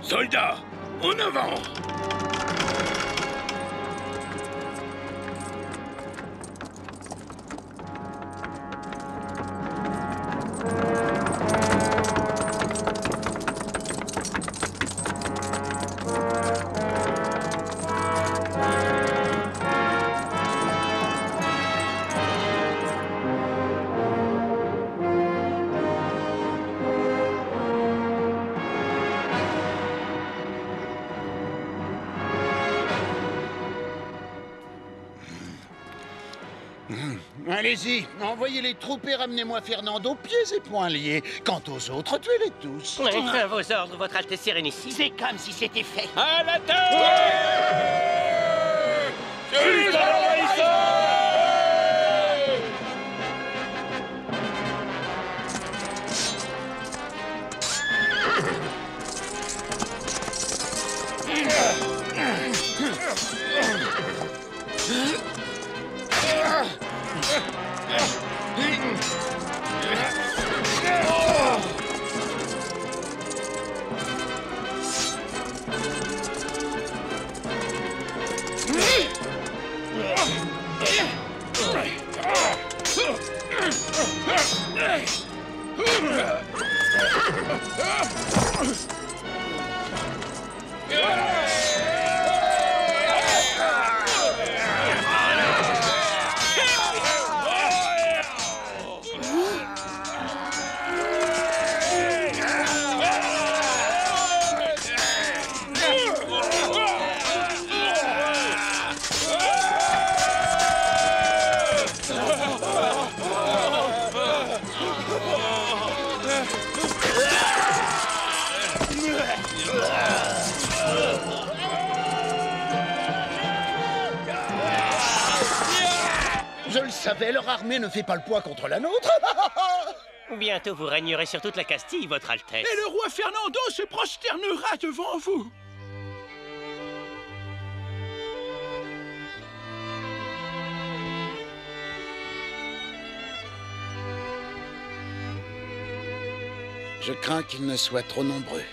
Soldats, en avant! Allez-y, envoyez les troupes et ramenez-moi Fernando pieds et poings liés. Quant aux autres, tuez-les tous. Oui, à vos ordres, votre Altesse Sérénissime. C'est comme si c'était fait. À la terre! Juste à l'envahisseur! Je le savais, leur armée ne fait pas le poids contre la nôtre. Bientôt vous régnerez sur toute la Castille, votre Altesse. Et le roi Fernando se prosternera devant vous. Je crains qu'ils ne soient trop nombreux.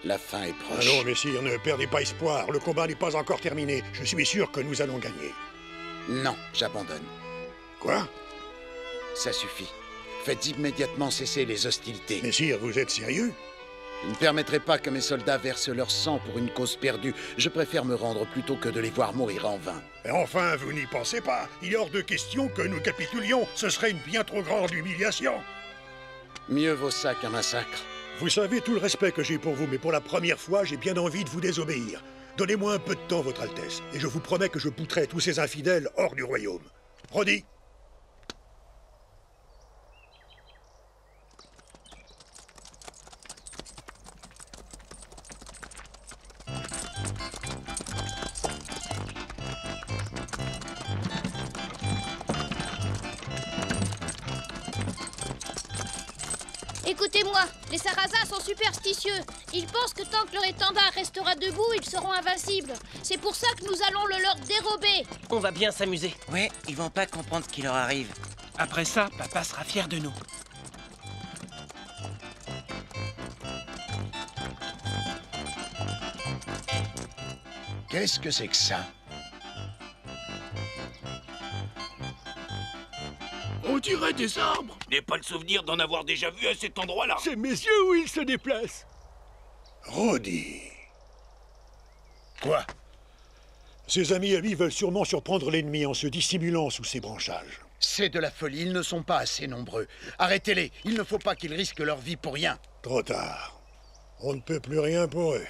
La fin est proche. Allons, messire, ne perdez pas espoir. Le combat n'est pas encore terminé. Je suis sûr que nous allons gagner. Non, j'abandonne. Quoi? Ça suffit. Faites immédiatement cesser les hostilités. Messire, vous êtes sérieux? Je ne permettrai pas que mes soldats versent leur sang pour une cause perdue. Je préfère me rendre plutôt que de les voir mourir en vain. Et enfin, vous n'y pensez pas. Il est hors de question que nous capitulions. Ce serait une bien trop grande humiliation. Mieux vaut ça qu'un massacre. Vous savez tout le respect que j'ai pour vous, mais pour la première fois, j'ai bien envie de vous désobéir. Donnez-moi un peu de temps, votre Altesse, et je vous promets que je bouterai tous ces infidèles hors du royaume. Rodi! Écoutez-moi, les Sarrasins sont superstitieux. Ils pensent que tant que leur étendard restera debout, ils seront invincibles. C'est pour ça que nous allons le leur dérober. On va bien s'amuser. Ouais, ils vont pas comprendre ce qui leur arrive. Après ça, papa sera fier de nous. Qu'est-ce que c'est que ça? On dirait des arbres. Je n'ai pas le souvenir d'en avoir déjà vu à cet endroit-là. C'est mes yeux où ils se déplacent. Rodi! Quoi? Ses amis à lui veulent sûrement surprendre l'ennemi en se dissimulant sous ses branchages. C'est de la folie, ils ne sont pas assez nombreux. Arrêtez-les, il ne faut pas qu'ils risquent leur vie pour rien. Trop tard. On ne peut plus rien pour eux.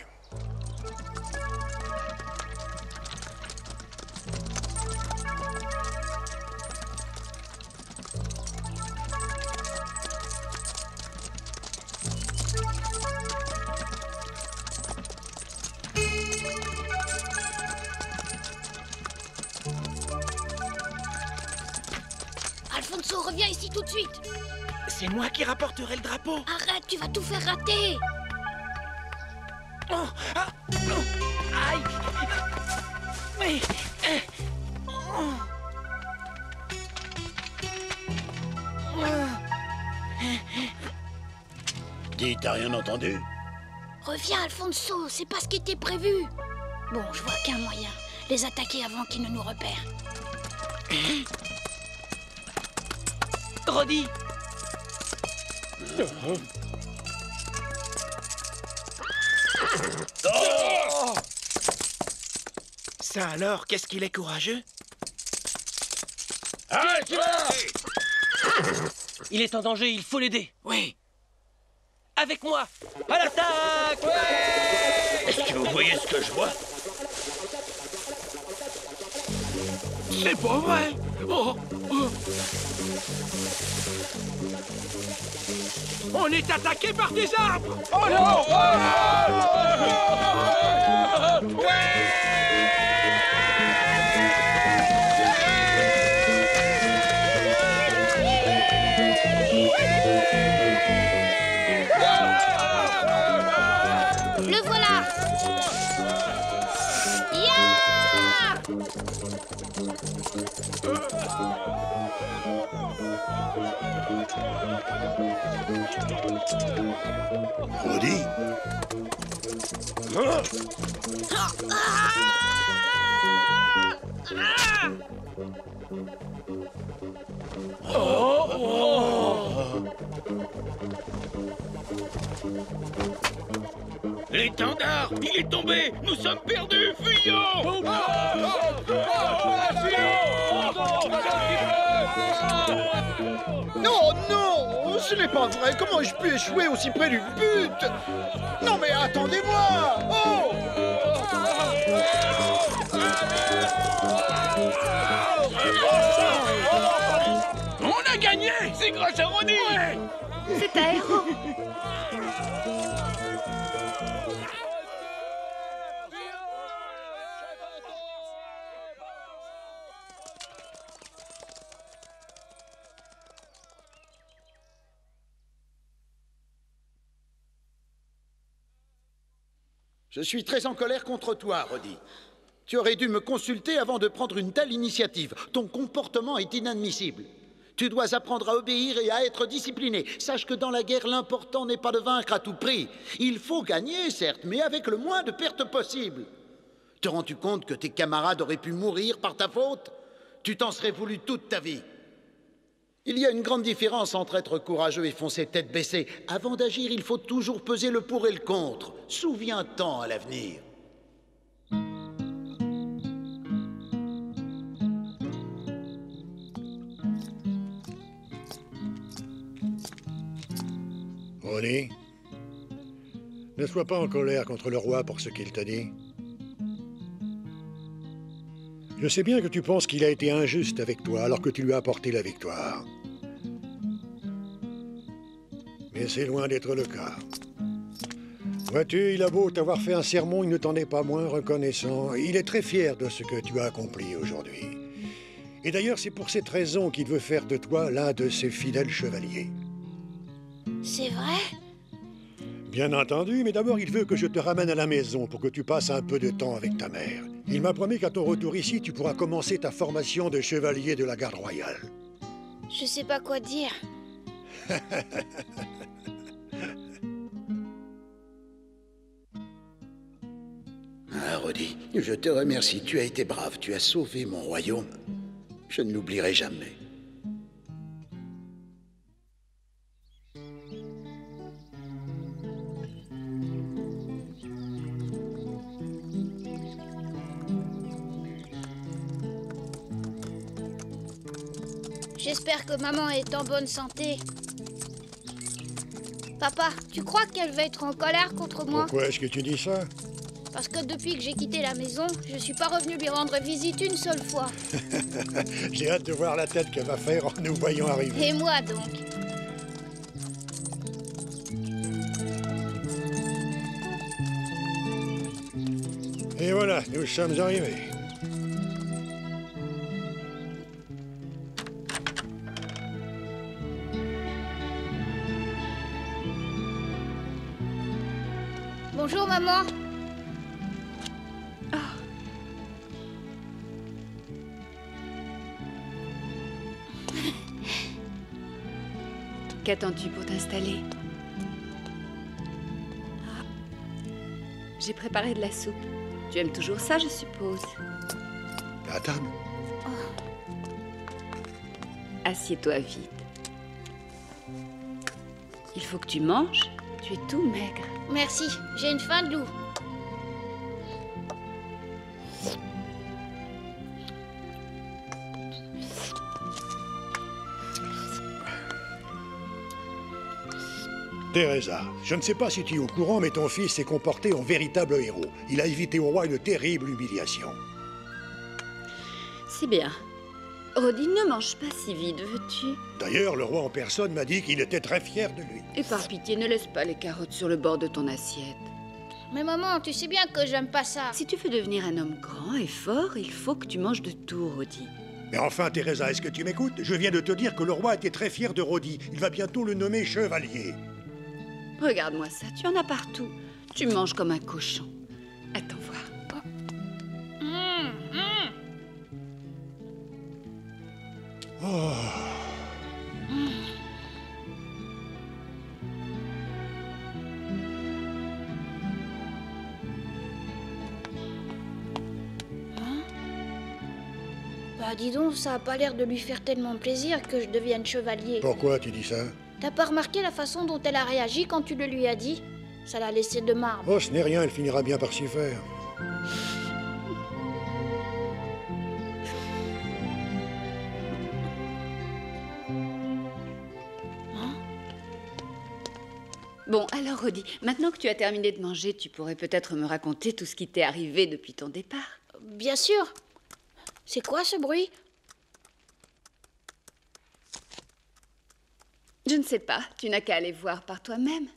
Alfonso, reviens ici tout de suite. C'est moi qui rapporterai le drapeau. Arrête, tu vas tout faire rater. Oh, ah, oh, aïe. Mais, Dis, t'as rien entendu? Reviens, Alfonso, c'est pas ce qui était prévu. Bon, je vois qu'un moyen. Les attaquer avant qu'ils ne nous repèrent. Roddy! Ça alors, qu'est-ce qu'il est courageux? Il est en danger, il faut l'aider. Oui. Avec moi! À l'attaque! Est-ce que vous voyez ce que je vois? C'est pas vrai. Oh, oh. On est attaqué par des arbres. Oh non! Le voilà. Ya! Roddy? L'étendard! Il est tombé! Nous sommes perdus! Fuyons! Non, non, ce n'est pas vrai. Comment ai-je pu échouer aussi près du but? Non, mais attendez-moi! Oh! On a gagné! C'est grâce à Roddy! C'est un héros. Je suis très en colère contre toi, Roddy. Tu aurais dû me consulter avant de prendre une telle initiative. Ton comportement est inadmissible. Tu dois apprendre à obéir et à être discipliné. Sache que dans la guerre, l'important n'est pas de vaincre à tout prix. Il faut gagner, certes, mais avec le moins de pertes possible. Te rends-tu compte que tes camarades auraient pu mourir par ta faute? Tu t'en serais voulu toute ta vie. Il y a une grande différence entre être courageux et foncer tête baissée. Avant d'agir, il faut toujours peser le pour et le contre. Souviens-t'en à l'avenir. Roddy? Ne sois pas en colère contre le roi pour ce qu'il t'a dit. Je sais bien que tu penses qu'il a été injuste avec toi alors que tu lui as apporté la victoire. Mais c'est loin d'être le cas. Vois-tu, il a beau t'avoir fait un sermon, il ne t'en est pas moins reconnaissant. Il est très fier de ce que tu as accompli aujourd'hui. Et d'ailleurs, c'est pour cette raison qu'il veut faire de toi l'un de ses fidèles chevaliers. C'est vrai? Bien entendu, mais d'abord il veut que je te ramène à la maison pour que tu passes un peu de temps avec ta mère. Il m'a promis qu'à ton retour ici, tu pourras commencer ta formation de chevalier de la garde royale. Je sais pas quoi dire. Ah, Roddy, je te remercie. Tu as été brave. Tu as sauvé mon royaume. Je ne l'oublierai jamais. J'espère que maman est en bonne santé. Papa, tu crois qu'elle va être en colère contre moi? Pourquoi est-ce que tu dis ça? Parce que depuis que j'ai quitté la maison, je suis pas revenu lui rendre visite une seule fois. J'ai hâte de voir la tête qu'elle va faire en nous voyant arriver. Et moi donc? Et voilà, nous sommes arrivés. Bonjour maman. Qu'attends-tu pour t'installer? j'ai préparé de la soupe. Tu aimes toujours ça, je suppose. T'es à table? Assieds-toi vite. Il faut que tu manges. Tu es tout maigre. Merci, j'ai une faim de loup. Teresa, je ne sais pas si tu es au courant, mais ton fils s'est comporté en véritable héros. Il a évité au roi une terrible humiliation. C'est bien. Roddy, ne mange pas si vite, veux-tu? D'ailleurs, le roi en personne m'a dit qu'il était très fier de lui. Et par pitié, ne laisse pas les carottes sur le bord de ton assiette. Mais maman, tu sais bien que j'aime pas ça. Si tu veux devenir un homme grand et fort, il faut que tu manges de tout, Roddy. Mais enfin, Teresa, est-ce que tu m'écoutes? Je viens de te dire que le roi était très fier de Roddy. Il va bientôt le nommer chevalier. Regarde-moi ça, tu en as partout. Tu manges comme un cochon. Attends voir. Oh. Bah dis donc, ça a pas l'air de lui faire tellement plaisir que je devienne chevalier. Pourquoi tu dis ça? T'as pas remarqué la façon dont elle a réagi quand tu le lui as dit? Ça l'a laissé de marbre. Oh, ce n'est rien, elle finira bien par s'y faire. Bon, alors Roddy, maintenant que tu as terminé de manger, tu pourrais peut-être me raconter tout ce qui t'est arrivé depuis ton départ. Bien sûr. C'est quoi ce bruit? Je ne sais pas, tu n'as qu'à aller voir par toi-même.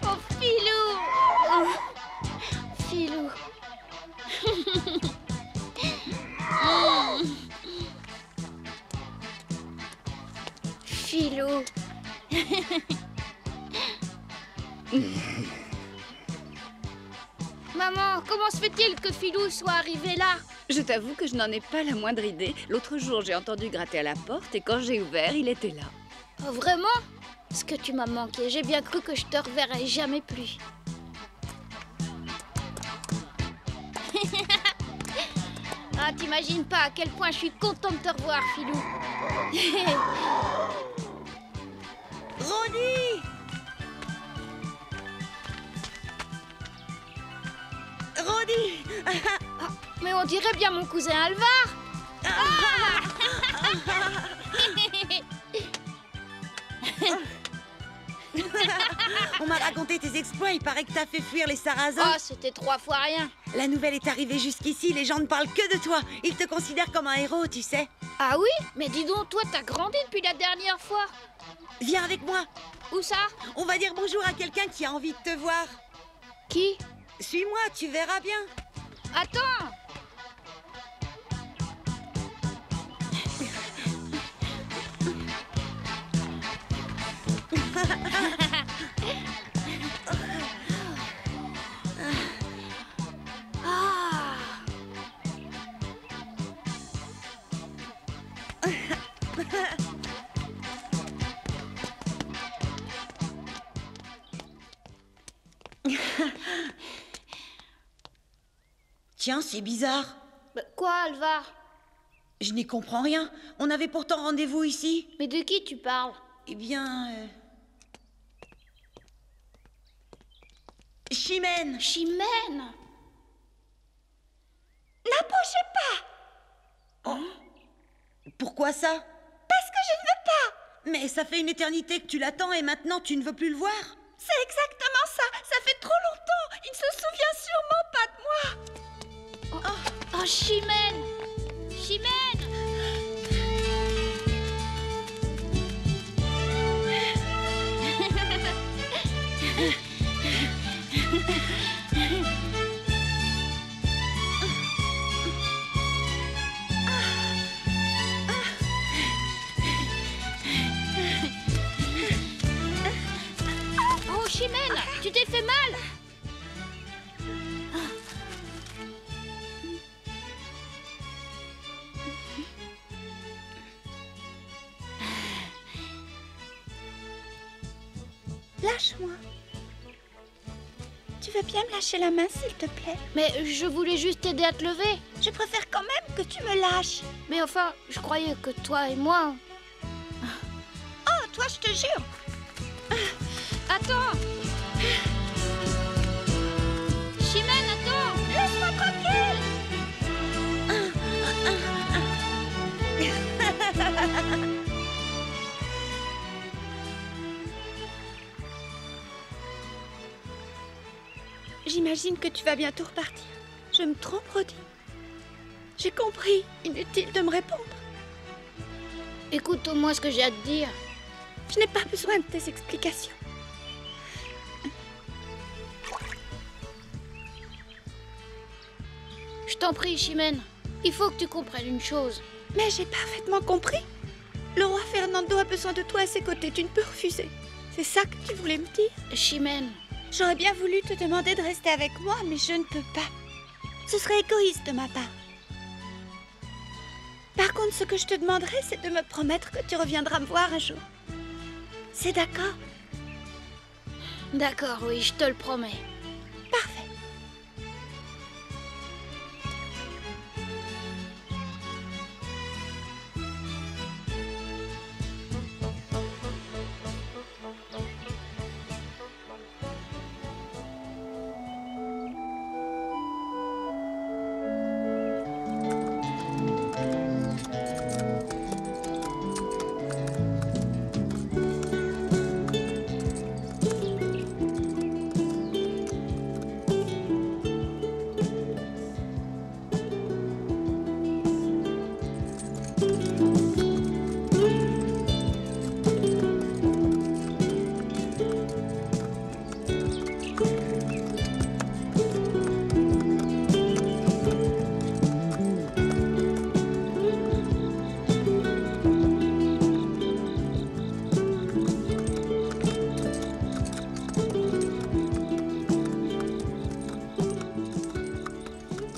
Oh, Filou! Oh, Filou. Filou. Maman, comment se fait-il que Filou soit arrivé là? Je t'avoue que je n'en ai pas la moindre idée. L'autre jour, j'ai entendu gratter à la porte et quand j'ai ouvert, il était là. Oh, vraiment? Ce que tu m'as manqué, j'ai bien cru que je te reverrais jamais plus. Ah, t'imagines pas à quel point je suis contente de te revoir, Filou. Roddy! Roddy! Ah, mais on dirait bien mon cousin Alvar. On m'a raconté tes exploits, il paraît que t'as fait fuir les Sarrasins. Oh, c'était 3 fois rien. La nouvelle est arrivée jusqu'ici, les gens ne parlent que de toi. Ils te considèrent comme un héros, tu sais. Ah oui? Mais dis donc, toi, t'as grandi depuis la dernière fois. Viens avec moi. Où ça? On va dire bonjour à quelqu'un qui a envie de te voir. Qui? Suis-moi, tu verras bien. Attends. Ah. Tiens, c'est bizarre. Bah, quoi, Alvar? Je n'y comprends rien. On avait pourtant rendez-vous ici. Mais de qui tu parles? Eh bien... Chimène. Chimène? N'approchez pas. Oh. Pourquoi ça? Parce que je ne veux pas. Mais ça fait une éternité que tu l'attends et maintenant tu ne veux plus le voir. C'est exactement ça. Ça fait trop longtemps. Il se souvient sûrement pas de moi. Oh, Chimène! Chimène! Oh, Chimène, tu t'es fait mal? Lâche-moi. Tu veux bien me lâcher la main, s'il te plaît? Mais je voulais juste t'aider à te lever. Je préfère quand même que tu me lâches. Mais enfin, je croyais que toi et moi... Oh, toi, je te jure. Attends! Chimène, attends! Laisse-moi tranquille. J'imagine que tu vas bientôt repartir. Je me trompe, Rodi? J'ai compris. Inutile de me répondre. Écoute au moins ce que j'ai à te dire. Je n'ai pas besoin de tes explications. Je t'en prie, Chimène. Il faut que tu comprennes une chose. Mais j'ai parfaitement compris. Le roi Fernando a besoin de toi à ses côtés. Tu ne peux refuser. C'est ça que tu voulais me dire? Chimène. J'aurais bien voulu te demander de rester avec moi, mais je ne peux pas. Ce serait égoïste de ma part. Par contre, ce que je te demanderai, c'est de me promettre que tu reviendras me voir un jour. C'est d'accord? D'accord, oui, je te le promets. Parfait.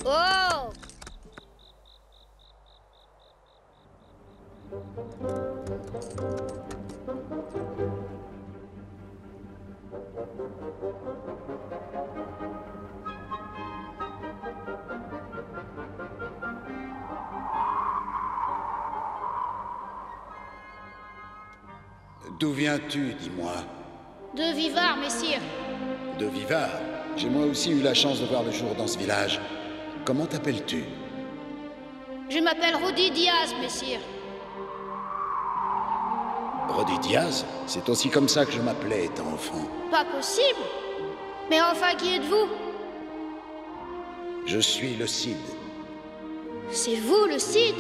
Oh! D'où viens-tu, dis-moi? De Vivard, messire. De Vivard. J'ai moi aussi eu la chance de voir le jour dans ce village. Comment t'appelles-tu? Je m'appelle Rodi Diaz, messire. Rodi Diaz? C'est aussi comme ça que je m'appelais étant enfant. Pas possible. Mais enfin, qui êtes-vous? Je suis le Cid. C'est vous, le Cid?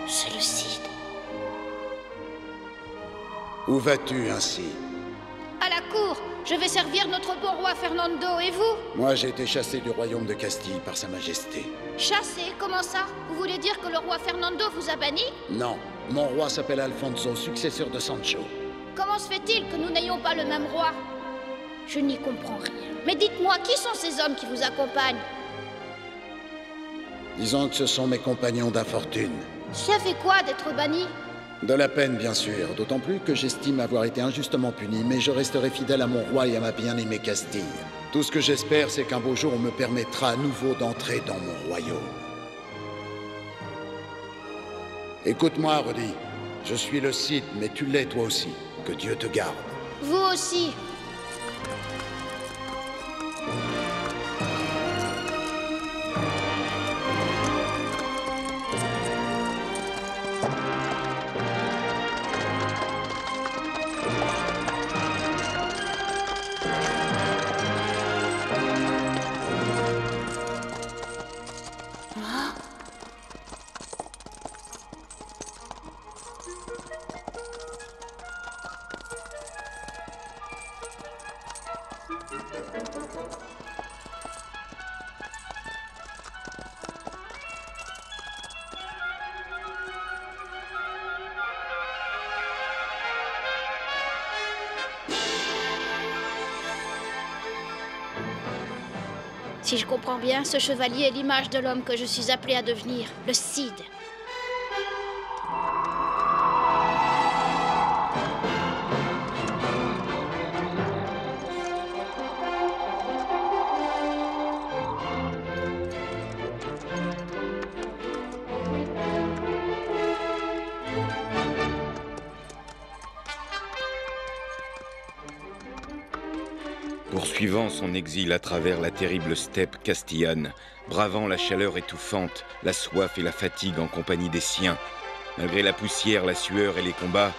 C'est le Cid. Où vas-tu ainsi? À la cour, je vais servir notre bon roi Fernando, et vous? Moi, j'ai été chassé du royaume de Castille par Sa Majesté. Chassé? Comment ça? Vous voulez dire que le roi Fernando vous a banni? Non, mon roi s'appelle Alfonso, successeur de Sancho. Comment se fait-il que nous n'ayons pas le même roi? Je n'y comprends rien. Mais dites-moi, qui sont ces hommes qui vous accompagnent? Disons que ce sont mes compagnons d'infortune. Ça fait quoi d'être banni? De la peine, bien sûr, d'autant plus que j'estime avoir été injustement puni, mais je resterai fidèle à mon roi et à ma bien-aimée Castille. Tout ce que j'espère, c'est qu'un beau jour, on me permettra à nouveau d'entrer dans mon royaume. Écoute-moi, Rodi. Je suis le Cid, mais tu l'es toi aussi. Que Dieu te garde. Vous aussi. Si je comprends bien, ce chevalier est l'image de l'homme que je suis appelé à devenir, le Cid. Poursuivant son exil à travers la terrible steppe castillane, bravant la chaleur étouffante, la soif et la fatigue en compagnie des siens, malgré la poussière, la sueur et les combats,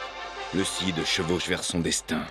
le Cid chevauche vers son destin.